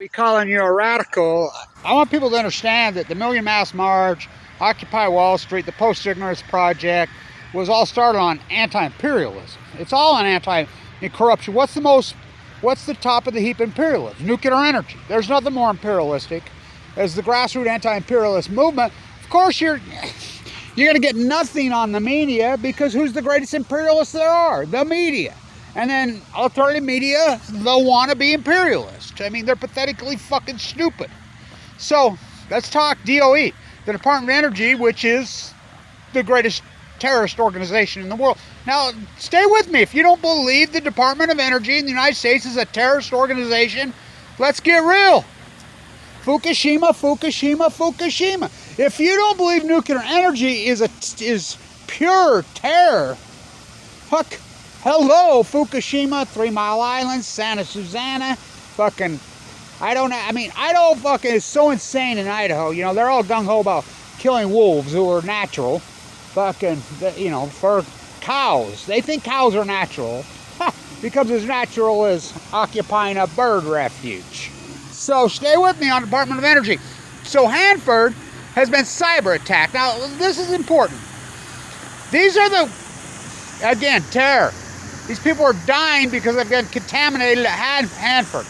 be calling you a radical. I want people to understand that the Million Mass March, Occupy Wall Street, the Post-Ignorance Project was all started on anti-imperialism. It's all on anti-corruption. What's the top of the heap imperialism? Nuclear energy. There's nothing more imperialistic as the grassroots anti-imperialist movement. Of course, you're going to get nothing on the media because who's the greatest imperialists there are? The media. And then alternative media, they'll want to be imperialist. I mean, they're pathetically fucking stupid. So, let's talk D.O.E., the Department of Energy, which is the greatest terrorist organization in the world. Now, stay with me. If you don't believe the Department of Energy in the United States is a terrorist organization, let's get real. Fukushima, Fukushima, Fukushima. If you don't believe nuclear energy is pure terror, fuck. Hello, Fukushima, 3 Mile Island, Santa Susana, fucking, I don't know, I mean, Idaho fucking is so insane in Idaho, you know, they're all gung-ho about killing wolves who are natural, fucking, you know, for cows. They think cows are natural, becomes as natural as occupying a bird refuge. So stay with me on the Department of Energy. So Hanford has been cyber attacked. Now, this is important. These are the, again, terror. These people are dying because they've been contaminated at Hanford.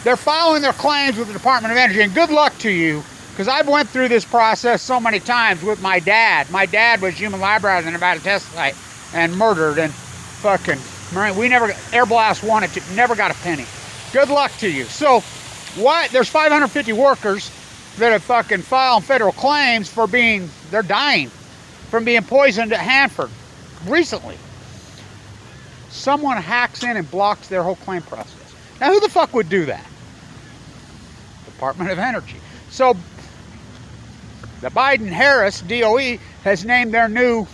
They're following their claims with the Department of Energy, and good luck to you, because I've went through this process so many times with my dad. My dad was human lab rat in the Nevada test site and murdered, and fucking, we never, air blast wanted to, never got a penny. Good luck to you. So, what? There's 550 workers that have fucking filed federal claims for being, they're dying from being poisoned at Hanford recently. Someone hacks in and blocks their whole claim process. Now, who the fuck would do that? Department of Energy. So, the Biden-Harris D.O.E. has named their new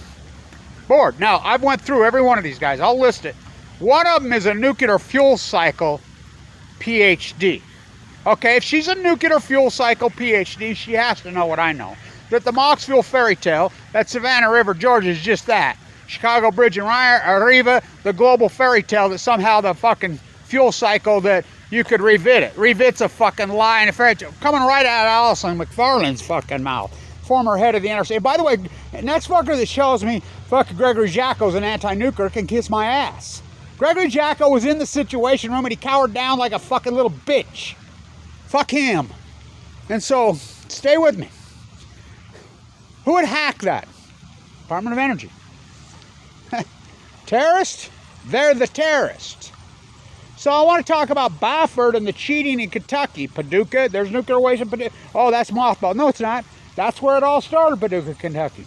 board. Now, I've went through every one of these guys. I'll list it. One of them is a nuclear fuel cycle PhD. Okay, if she's a nuclear fuel cycle PhD, she has to know what I know. That the Moxville fairy tale, that Savannah River, Georgia, is just that. Chicago Bridge and Riva, the global fairy tale that somehow the fucking fuel cycle that you could revit it. Revit's a fucking lie and a fairy tale. Coming right out of Allison McFarland's fucking mouth. Former head of the NRC. By the way, next fucker that shows me fucking Gregory Jacko's an anti-nuclear can kiss my ass. Gregory Jacko was in the Situation Room and he cowered down like a fucking little bitch. Fuck him. And so, stay with me. Who would hack that? Department of Energy. Terrorist? They're the terrorists. So I want to talk about Baffert and the cheating in Kentucky. Paducah, there's nuclear waste in Paducah. Oh, that's mothball. No, it's not. That's where it all started, Paducah, Kentucky.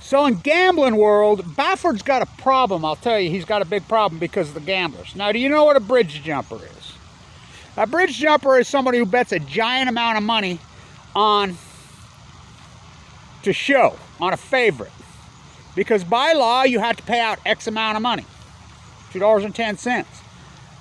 So in gambling world, Baffert's got a problem. I'll tell you, he's got a big problem because of the gamblers. Now, do you know what a bridge jumper is? A bridge jumper is somebody who bets a giant amount of money on to show, on a favorite. Because by law, you have to pay out X amount of money, $2.10.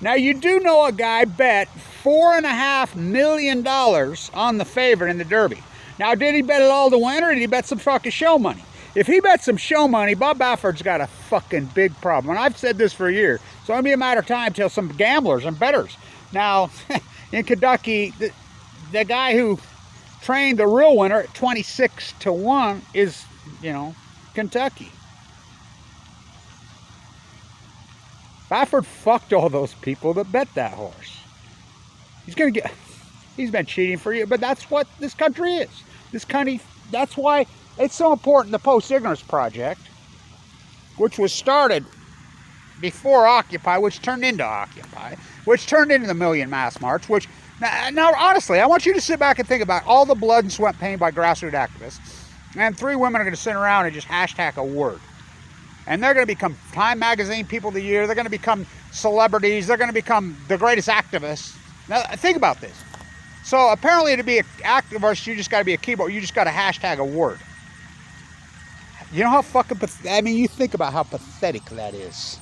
Now, you do know a guy bet $4.5 million on the favorite in the Derby. Now, did he bet it all to win, or did he bet some fucking show money? If he bet some show money, Bob Baffert's got a fucking big problem. And I've said this for a year. So it'll be a matter of time till some gamblers and bettors. Now, in Kentucky, the guy who trained the real winner at 26-1 is, you know, Kentucky. Baffert fucked all those people that bet that horse. He's been cheating for years, but that's what this country is. This country, that's why it's so important, the Post-Ignorance Project, which was started before Occupy, which turned into Occupy, which turned into the Million Mass March, which, now honestly, I want you to sit back and think about all the blood and sweat and pain by grassroots activists. And 3 women are going to sit around and just hashtag a word. And they're going to become Time Magazine People of the Year. They're going to become celebrities. They're going to become the greatest activists. Now, think about this. So, apparently, to be an activist, you just got to be a keyboard. You just got to hashtag a word. You know how fucking I mean, you think about how pathetic that is.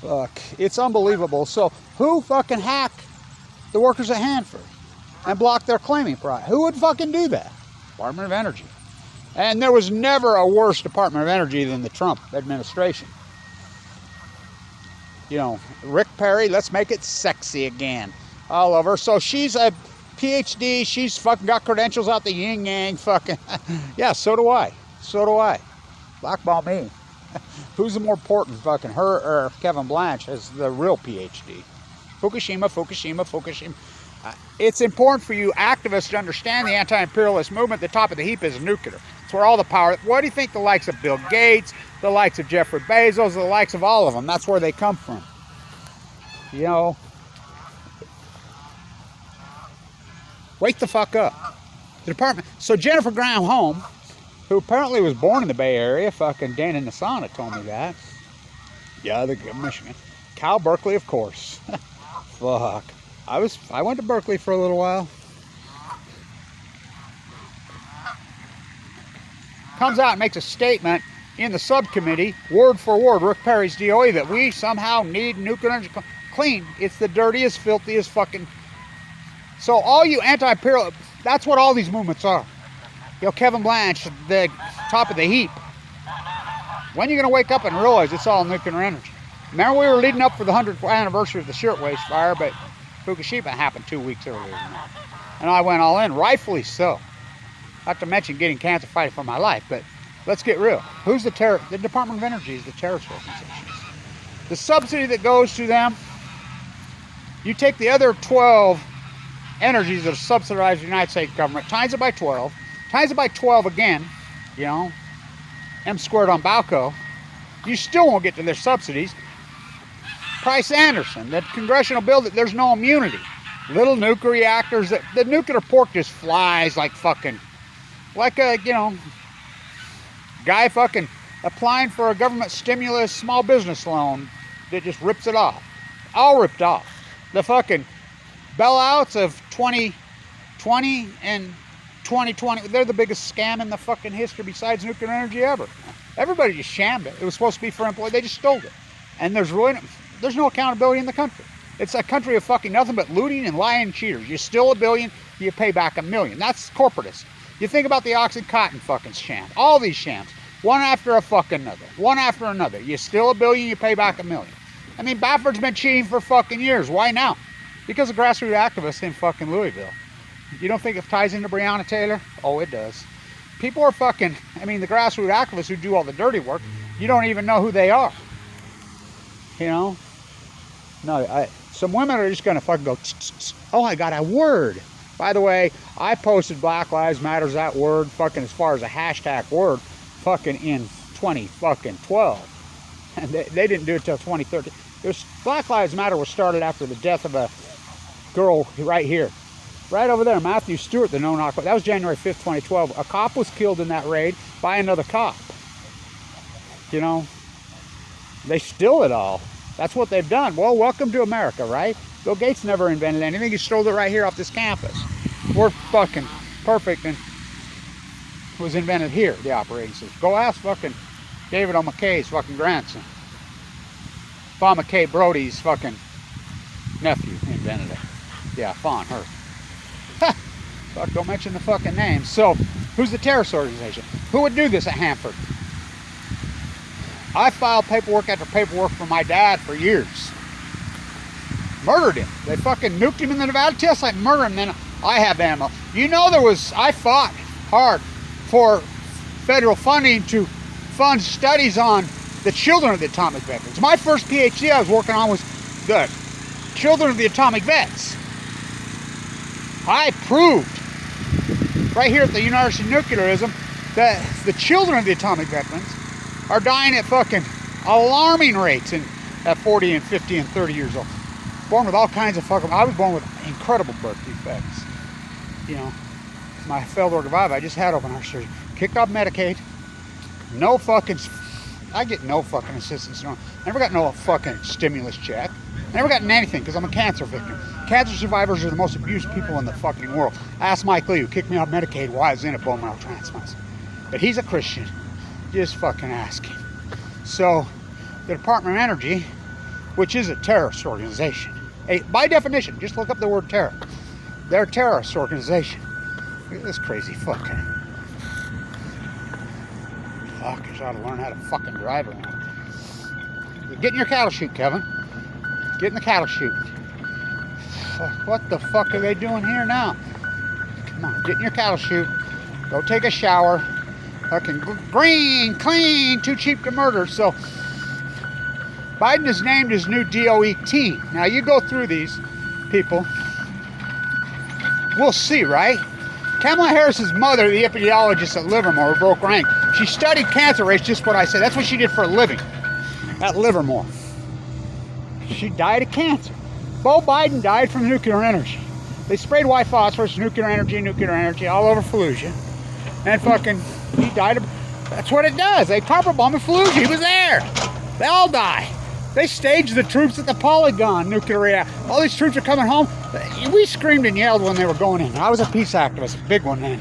Fuck. It's unbelievable. So, who fucking hacked the workers at Hanford and blocked their claiming price? Who would fucking do that? Department of Energy. And there was never a worse Department of Energy than the Trump administration. You know, Rick Perry, let's make it sexy again. I love her. So she's a PhD. She's fucking got credentials out the yin yang. Fucking yeah. So do I. So do I. Blackball me. Who's the more important, fucking her or Kevin Blanche as the real PhD? Fukushima, Fukushima, Fukushima. It's important for you activists to understand the anti-imperialist movement. The top of the heap is nuclear. It's where all the power. What do you think the likes of Bill Gates, the likes of Jeffrey Bezos, the likes of all of them? That's where they come from. You know. Wake the fuck up. The department. So Jennifer Graham Home, who apparently was born in the Bay Area, fucking Dan in the sauna told me that. Yeah, the Michigan. Cal Berkeley, of course. Fuck. I went to Berkeley for a little while. Comes out and makes a statement in the subcommittee, word for word, Rick Perry's D.O.E, that we somehow need nuclear energy clean. It's the dirtiest, filthiest fucking. So all you anti-imperial, that's what all these movements are. You know, Kevin Blanche, the top of the heap. When are you going to wake up and realize it's all nuclear energy? Remember we were leading up for the 100th anniversary of the shirtwaist fire, but Fukushima happened 2 weeks earlier than that. And I went all in, rightfully so. Not to mention getting cancer fighting for my life, but let's get real. Who's the terror? The Department of Energy is the terrorist organizations. The subsidy that goes to them, you take the other 12 energies that are subsidized by the United States government, times it by 12, times it by 12 again, you know, M squared on Balco, you still won't get to their subsidies. Price Anderson, the congressional bill that there's no immunity. Little nuclear reactors, that the nuclear pork just flies like fucking, like a, you know, guy fucking applying for a government stimulus small business loan that just rips it off. All ripped off. The fucking bailouts of 2020 and 2020, they're the biggest scam in the fucking history besides nuclear energy ever. Everybody just shammed it. It was supposed to be for employees. They just stole it. And there's no accountability in the country. It's a country of fucking nothing but looting and lying cheaters. You steal $1 billion, you pay back $1 million. That's corporatist. You think about the Oxycontin fucking sham. All these shams. One after a fucking another. One after another. You steal $1 billion, you pay back $1 million. I mean, Bafford's been cheating for fucking years. Why now? Because of grassroots activists in fucking Louisville. You don't think it ties into Breonna Taylor? Oh, it does. People are fucking, I mean, the grassroots activists who do all the dirty work, you don't even know who they are. You know? No, some women are just going to fucking go, oh, I got a word. By the way, I posted Black Lives Matters, that word, fucking as far as a hashtag word, fucking in 2012. And they didn't do it till 2013. Black Lives Matter was started after the death of a girl right here. Right over there, Matthew Stewart, the no-knock. That was January 5th, 2012. A cop was killed in that raid by another cop. You know, they steal it all. That's what they've done. Well, welcome to America, right? Bill Gates never invented anything. He stole it right here off this campus. We're fucking perfect, and it was invented here, the operating system. Go ask fucking David O. McKay's fucking grandson. Fawn McKay Brody's fucking nephew invented it. Yeah, Fawn, her. Fuck, don't mention the fucking names. So, who's the terrorist organization? Who would do this at Hanford? I filed paperwork after paperwork for my dad for years. Murdered him. They fucking nuked him in the Nevada test site, murdered him, then I have ammo. You know I fought hard for federal funding to fund studies on the children of the atomic veterans. My first PhD I was working on was the children of the atomic vets. I proved right here at the University of Nuclearism that the children of the atomic veterans are dying at fucking alarming rates at 40 and 50 and 30 years old. Born with all kinds of fucking, I was born with incredible birth defects. You know, my failed organ revive, I just had open heart surgery. Kicked off Medicaid. No fucking, I get no fucking assistance. Never got no fucking stimulus check. Never gotten anything because I'm a cancer victim. Cancer survivors are the most abused people in the fucking world. Ask Mike Lee, who kicked me off Medicaid, why I was in a bone marrow transplants. But he's a Christian. Just fucking ask him. So, the Department of Energy, which is a terrorist organization, by definition, just look up the word terror. They're a terrorist organization. Look at this crazy fucking. Fuckers ought to learn how to fucking drive around. Get in your cattle chute, Kevin. Get in the cattle chute. What the fuck are they doing here now? Come on, get in your cattle chute. Go take a shower. Fucking green, clean, too cheap to murder. So Biden has named his new D.O.E. team. Now you go through these people. We'll see, right? Kamala Harris's mother, the epidemiologist at Livermore, broke rank. She studied cancer rates, just what I said. That's what she did for a living at Livermore. She died of cancer. Beau Biden died from nuclear energy. They sprayed white phosphorus, nuclear energy all over Fallujah. And fucking, he died of, that's what it does. They carpet bombed Fallujah. He was there. They all die. They staged the troops at the Polygon nuclear reactor. All these troops are coming home. We screamed and yelled when they were going in. I was a peace activist, a big one then.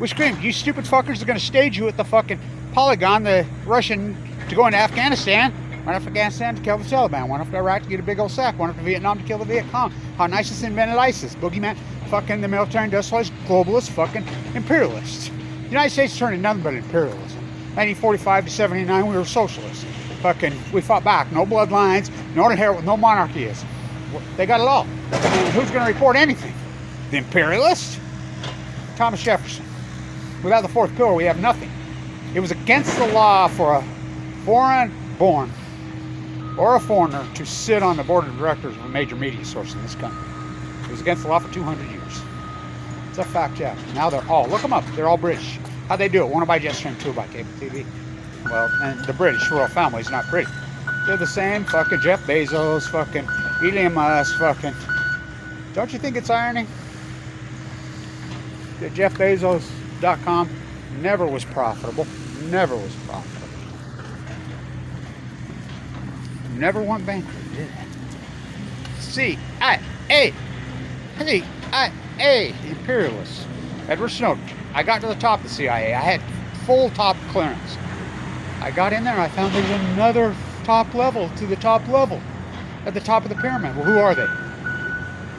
We screamed, you stupid fuckers are going to stage you at the fucking Polygon, the Russian, to go into Afghanistan. Went up to Afghanistan to kill the Taliban. Went up to Iraq to get a big old sack. Went up to Vietnam to kill the Viet Cong. How nice is invented ISIS. Boogeyman, fucking the military industrialist, globalist, fucking imperialist. The United States turned into nothing but imperialism. 1945 to 79, we were socialists. Fucking, we fought back. No bloodlines, no inherit, no monarchies. They got it all. And who's going to report anything? The imperialist? Thomas Jefferson. Without the fourth pillar, we have nothing. It was against the law for a foreign-born or a foreigner to sit on the board of directors of a major media source in this country. It was against the law for 200 years. It's a fact, yeah. Now they're all, look them up, they're all British. How'd they do it? One by Jetstream, two by cable TV. Well, and the British royal family is not British. They're the same fucking Jeff Bezos, fucking Elon Musk, fucking. Don't you think it's irony? That Jeff Bezos.com never was profitable. Never was profitable. Never went bankrupt, did it? CIA. CIA. The imperialists. Edward Snowden. I got to the top of the CIA. I had full top clearance. I got in there and I found there's another top level to the top level. At the top of the pyramid. Well, who are they?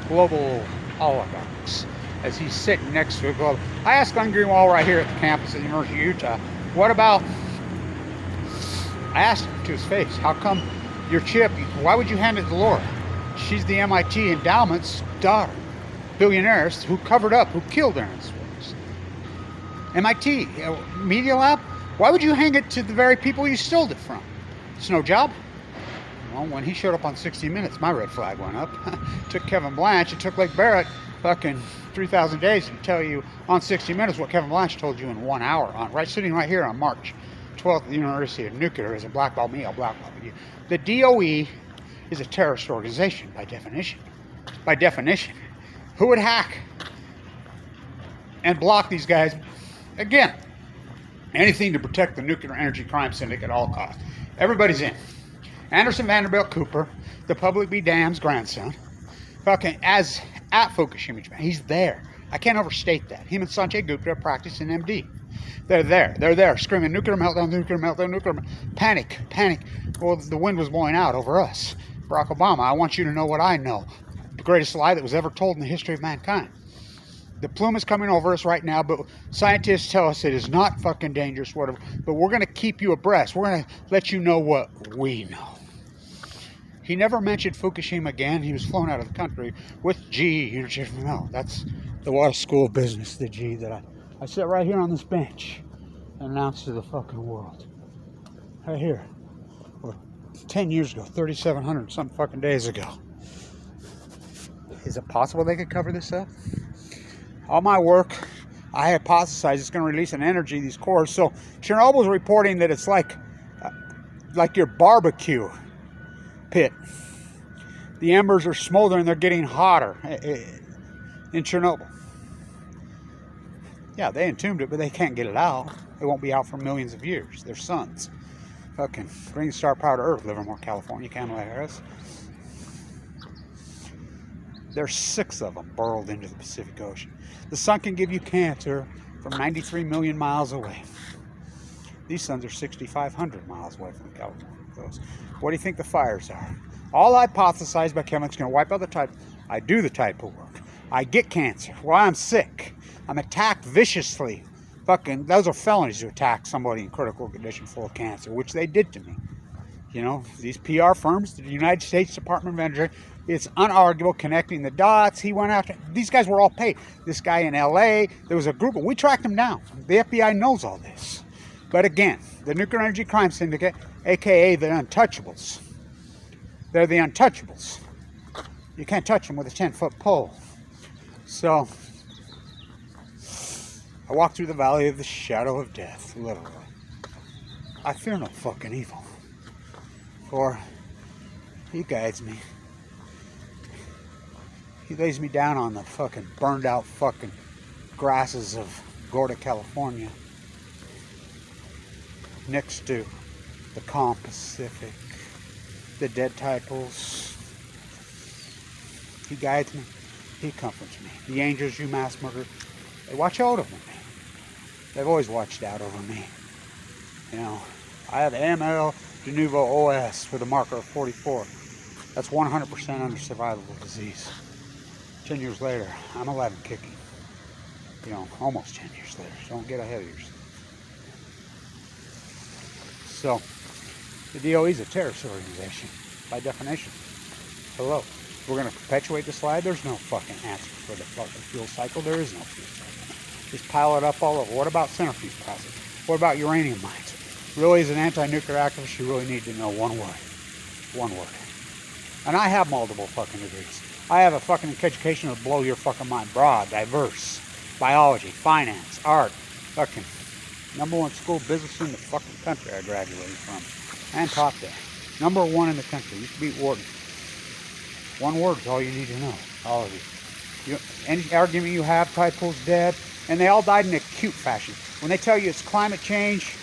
Global oligarchs. As he's sitting next to a global. I asked Glenn Greenwald right here at the campus at the University of Utah, what about, I asked him to his face, how come your chip, why would you hand it to Laura? She's the MIT endowment's daughter. Billionaires who covered up, who killed Aaron Swartz. MIT, Media Lab, why would you hang it to the very people you stole it from? It's no job. Well, when he showed up on 60 Minutes, my red flag went up. Took Kevin Blanche, it took Lake Barrett fucking 3,000 days to tell you on 60 Minutes what Kevin Blanche told you in 1 hour. Sitting right here on March 12th at the University of Nuclear is a blackball me, I'll blackball you. The DOE is a terrorist organization by definition. By definition. Who would hack and block these guys? Again, anything to protect the nuclear energy crime syndicate at all costs. Everybody's in. Anderson Vanderbilt Cooper, the public be damned's grandson, fucking as at Fukushima, Japan. He's there. I can't overstate that. Him and Sanjay Gupta are practicing MD. They're there, screaming nuclear meltdown, nuclear meltdown, nuclear panic, panic. Well, the wind was blowing out over us. Barack Obama, I want you to know what I know. The greatest lie that was ever told in the history of mankind. The plume is coming over us right now, but scientists tell us it is not fucking dangerous, whatever. But we're going to keep you abreast. We're going to let you know what we know. He never mentioned Fukushima again. He was flown out of the country with GE, University of Vermont. That's the Water School of Business, the GE that I sit right here on this bench and announce to the fucking world. Right here. Or 10 years ago, 3,700 some fucking days ago. Is it possible they could cover this up? All my work, I hypothesize it's going to release an energy, these cores. So Chernobyl's reporting that it's like your barbecue pit. The embers are smoldering, they're getting hotter in Chernobyl. Yeah, they entombed it, but they can't get it out. It won't be out for millions of years. Their suns. Fucking Green Star Power to Earth, Livermore, California, Kamala Harris. There's 6 of them burrowed into the Pacific Ocean. The sun can give you cancer from 93 million miles away. These suns are 6,500 miles away from California. What do you think the fires are? All hypothesized by chemists going to wipe out the type. I do the type of work. I get cancer. Well, I'm sick. I'm attacked viciously. Fucking, those are felonies to attack somebody in critical condition full of cancer, which they did to me. You know, these PR firms, the United States Department of Energy, It's unarguable, connecting the dots. He went after, these guys were all paid. This guy in LA, there was a group, we tracked him down. The FBI knows all this. But again, the Nuclear Energy Crime Syndicate, aka the Untouchables. They're the Untouchables. You can't touch them with a 10-foot pole. So, I walk through the valley of the shadow of death, literally. I fear no fucking evil. For he guides me. He lays me down on the fucking burned out fucking grasses of Gorda, California. Next to the calm Pacific. The dead tide pools. He guides me. He comforts me. The angels you mass murdered, they watch out over me. They've always watched out over me. You know, I have ML de novo OS with a marker of 44. That's 100% under survivable disease. 10 years later, I'm 11 kicking. You know, almost 10 years later. So don't get ahead of yourself. So, the DOE is a terrorist organization, by definition. Hello. We're going to perpetuate the slide. There's no fucking answer for the fucking fuel cycle. There is no fuel cycle. Just pile it up all over. What about centrifuge process? What about uranium mines? Really, as an anti-nuclear activist, you really need to know one word. One word. And I have multiple fucking degrees. I have a fucking education that'll blow your fucking mind. Broad, diverse, biology, finance, art, fucking #1 school business in the fucking country I graduated from. And taught there. #1 in the country. Used to be warden. One word is all you need to know. All of you. Any argument you have, tide pool's dead. And they all died in acute fashion. When they tell you it's climate change,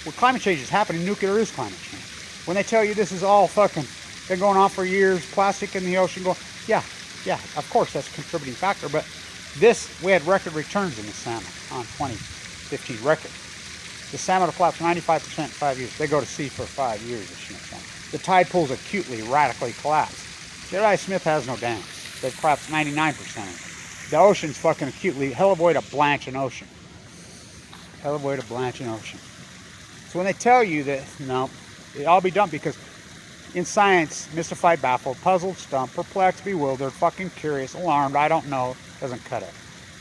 well, climate change is happening. Nuclear is climate change. When they tell you this is all fucking been going on for years, plastic in the ocean going, yeah, of course that's a contributing factor. But this, we had record returns in the salmon on 2015 record. The salmon will collapse 95% in 5 years. They go to sea for 5 years. The tide pools acutely, radically collapse. J.I. Smith has no dams. They've collapsed 99% of it. The ocean's fucking acutely, hell of a way to blanch an ocean. Hell of a way to blanch an ocean. So when they tell you that, no, it all be done because in science, mystified, baffled, puzzled, stumped, perplexed, bewildered, fucking curious, alarmed, I don't know, doesn't cut it.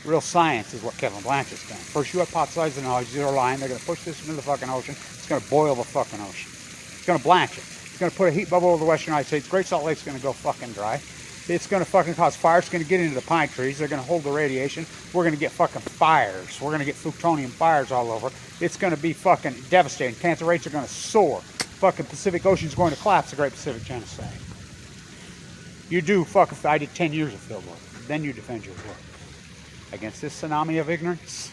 Real science is what Kevin Blanch has done. First you hypothesize the knowledge, zero line, they're going to push this into the fucking ocean, it's going to boil the fucking ocean. It's going to blanch it. It's going to put a heat bubble over the western United States. Great Salt Lake's going to go fucking dry. It's going to fucking cause fire. It's going to get into the pine trees. They're going to hold the radiation. We're going to get fucking fires. We're going to get plutonium fires all over. It's going to be fucking devastating. Cancer rates are going to soar. Fucking Pacific Ocean's going to collapse. The Great Pacific Genocide. You do fucking, I did 10 years of field work. Then you defend your work. Against this tsunami of ignorance.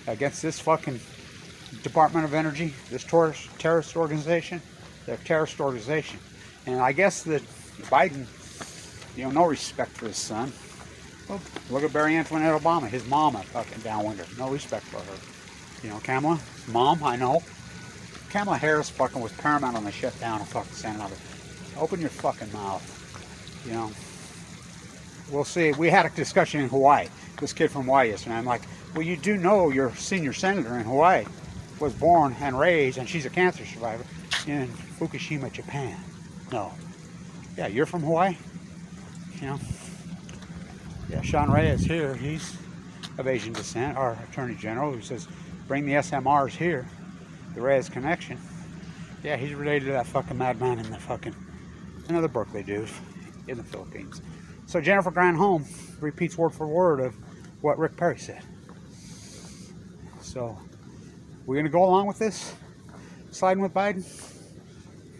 Against this fucking Department of Energy. This terrorist organization. They're a terrorist organization. And I guess that Biden, you know, no respect for his son. Well, look at Barry Antoinette Obama, his mom a fucking downwinder. No respect for her. You know, Kamala, mom, I know. Kamala Harris fucking was paramount on the shutdown of fucking Senate. Open your fucking mouth. You know. We'll see. We had a discussion in Hawaii. This kid from Hawaii yesterday. I'm like, well, you do know your senior senator in Hawaii was born and raised, and she's a cancer survivor, in Fukushima, Japan. No. Yeah, you're from Hawaii? You know? Yeah, Sean Reyes here. He's of Asian descent, our Attorney General, who says, bring the SMRs here. The Reyes connection. Yeah, he's related to that fucking madman in the fucking, another Berkeley dude in the Philippines. So Jennifer Granholm repeats word for word of what Rick Perry said. So, we're going to go along with this? Sliding with Biden?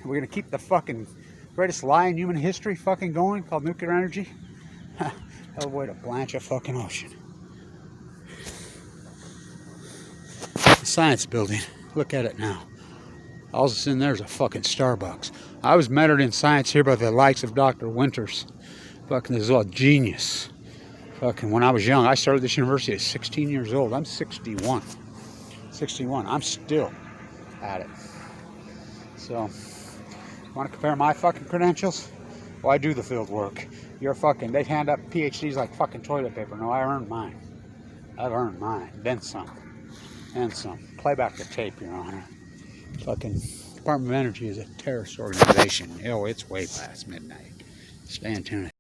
We're going to keep the fucking greatest lie in human history fucking going called nuclear energy? Hell of a way to blanch a fucking ocean. The science building. Look at it now. All that's in there is a fucking Starbucks. I was mentored in science here by the likes of Dr. Winters. Fucking this is all genius. Fucking when I was young, I started this university at 16 years old. I'm 61. 61. I'm still at it. So, want to compare my fucking credentials? Well, I do the field work. You're fucking, they hand up PhDs like fucking toilet paper. No, I earned mine. I've earned mine. Then some. And some. Play back the tape, Your Honor. Fucking Department of Energy is a terrorist organization. Oh, it's way past midnight. Stay in tune.